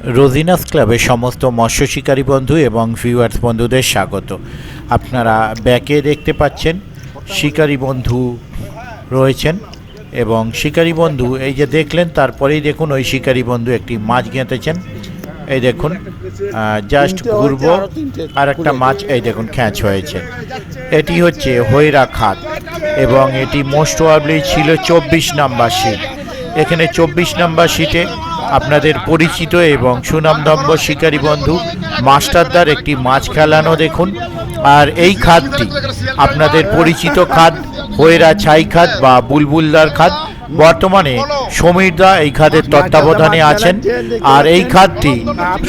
রোজিনাস ক্লাবের সমস্ত মৎস্য শিকারী বন্ধু এবং ভিউয়ার্স বন্ধুদের স্বাগত। আপনারা ব্যাকে দেখতে পাচ্ছেন শিকারী বন্ধু রয়েছেন এবং শিকারী বন্ধু এই যে দেখলেন, তারপরেই দেখুন ওই শিকারী বন্ধু একটি মাছ গেঁথেছেন। এই দেখুন, জাস্ট ঘুরবো আর একটা মাছ এই দেখুন ক্যাচ হয়েছে। এটি হচ্ছে হৈরা খাত এবং এটি মোস্ট প্রবাবলি ছিল 24 নাম্বার সিট। এখানে 24 নাম্বার সিটে আপনাদের পরিচিত এবং সুনামধন্য শিকারী বন্ধু মাস্টারদার একটি মাছ খেলানো দেখুন। আর এই খাতটি আপনাদের পরিচিত খাত হৈরা ছাই খাত বা বুলবুলদার খাত। বর্তমানে সমীরদা এই খাতের তত্ত্বাবধানে আছেন। আর এই খাতটি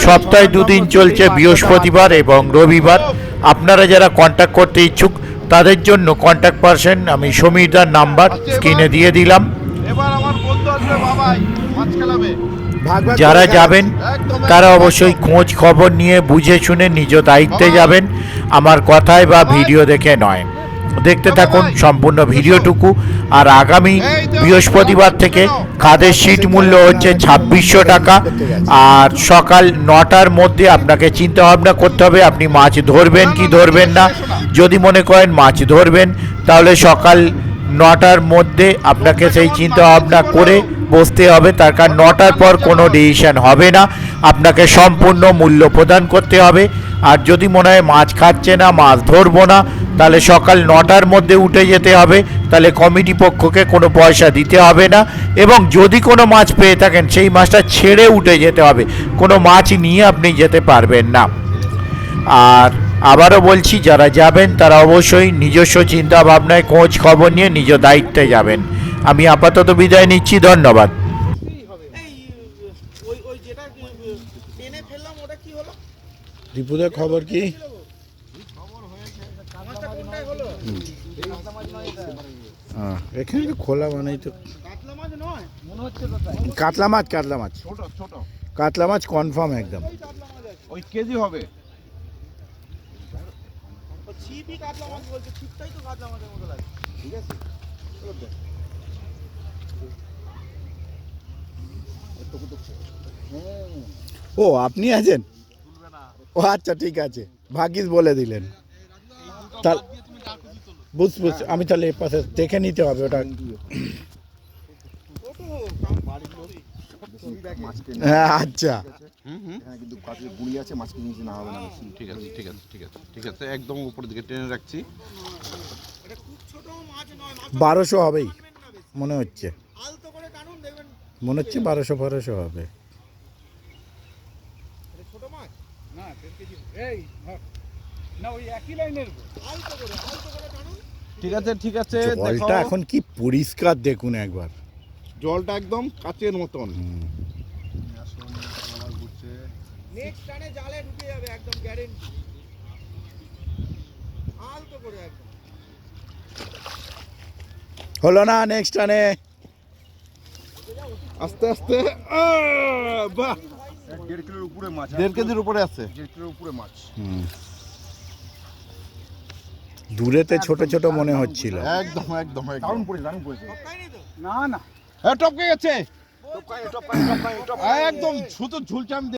সপ্তাহে 2 দিন চলছে, বৃহস্পতিবার এবং রবিবার। আপনারা যারা কন্ট্যাক্ট করতে ইচ্ছুক তাদের জন্য কন্ট্যাক্ট পারসন আমি সমীরদার নাম্বার স্ক্রিনে দিয়ে দিলাম। যারা যাবেন তারা অবশ্যই খোঁজ খবর নিয়ে বুঝে শুনে নিজ দায়িত্বে যাবেন, আমার কথায় বা ভিডিও দেখে নয়। দেখতে থাকুন সম্পূর্ণ ভিডিওটুকু। আর আগামী বৃহস্পতিবার থেকে খাদের সিট মূল্য হচ্ছে 2600 টাকা। আর সকাল 9টার মধ্যে আপনাকে চিন্তা ভাবনা করতে হবে আপনি মাছ ধরবেন কি ধরবেন না। যদি মনে করেন মাছ ধরবেন তাহলে সকাল 9টার মধ্যে আপনাকে সেই চিন্তা ভাবনা করে বসতে হবে, তার কারণ 9টার পর কোনো ডিসিশন হবে না, আপনাকে সম্পূর্ণ মূল্য প্রদান করতে হবে। আর যদি মনে হয় মাছ খাচ্ছে না, মাছ ধরবো না, তাহলে সকাল 9টার মধ্যে উঠে যেতে হবে, তাহলে কমিটি পক্ষকে কোনো পয়সা দিতে হবে না। এবং যদি কোনো মাছ পেয়ে থাকেন সেই মাছটা ছেড়ে উঠে যেতে হবে, কোনো মাছ নিয়ে আপনি যেতে পারবেন না। আর আবারও বলছি, যারা যাবেন তারা অবশ্যই নিজস্ব চিন্তা ভাবনায় খোঁজ খবর নিয়ে নিজ দায়িত্বে যাবেন। আমি আপাতত বিদায় নিচ্ছি, ধন্যবাদ। দীপুদের খবর কি? এখানে তো খোলা মানেই তো কাতলা মাছ, কাতলা মাছ, কাতলা মাছ কনফার্ম একদম। ওই কেজি হবে। ও আপনি আছেন? ও আচ্ছা ঠিক আছে, ভাগ্যিস বলে দিলেন। বুঝ আমি তাহলে এর পাশে দেখে নিতে হবে ওটা। হ্যাঁ আচ্ছা, ঠিক আছে ঠিক আছে ঠিক আছে ঠিক আছে, একদম উপরের দিকে টেনে রাখছি। 1200 হবেই মনে হচ্ছে, 1200 হবে। ঠিক আছে ঠিক আছে, জলটা এখন কি পরিষ্কার দেখুন একবার, জলটা একদম কাচের মতন। হলো না নেক্সট টানে, আস্তে আস্তে। বাহ, 1.5 কিলোর উপরে মাছ, 1.5 কেজির উপরে আছে, 1.5 কিলোর উপরে মাছ। দূরেতে ছোট ছোট মনে হচ্ছিল। একদম একদম দারুণ পড়েছে, দারুণ পড়েছে। না না, টপকে গেছে, একদম শুধু ঝুলছে। আমি